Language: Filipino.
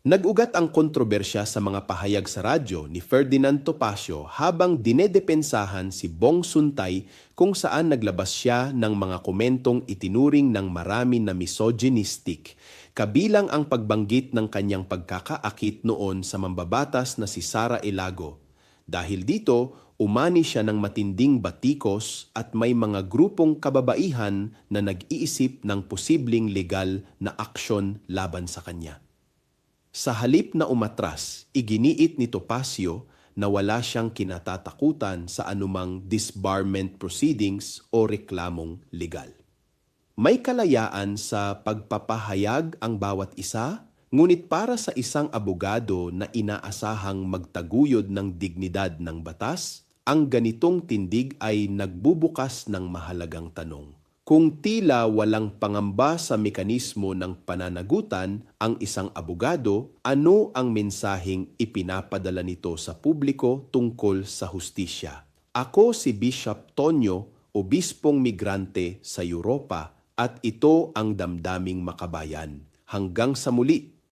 Nag-ugat ang kontrobersya sa mga pahayag sa radyo ni Ferdinand Topacio habang dinedepensahan si Bong Suntay kung saan naglabas siya ng mga komentong itinuring ng marami na misogynistic, kabilang ang pagbanggit ng kanyang pagkakaakit noon sa mambabatas na si Sara Elago. Dahil dito, umani siya ng matinding batikos at may mga grupong kababaihan na nag-iisip ng posibleng legal na aksyon laban sa kanya. Sa halip na umatras, iginiit ni Topacio na wala siyang kinatatakutan sa anumang disbarment proceedings o reklamong legal. May kalayaan sa pagpapahayag ang bawat isa, ngunit para sa isang abogado na inaasahang magtaguyod ng dignidad ng batas, ang ganitong tindig ay nagbubukas ng mahalagang tanong. Kung tila walang pangamba sa mekanismo ng pananagutan ang isang abogado, ano ang mensaheng ipinapadala nito sa publiko tungkol sa hustisya? Ako si Bishop Tonyo, obispong migrante sa Europa, at ito ang Damdaming Makabayan. Hanggang sa muli!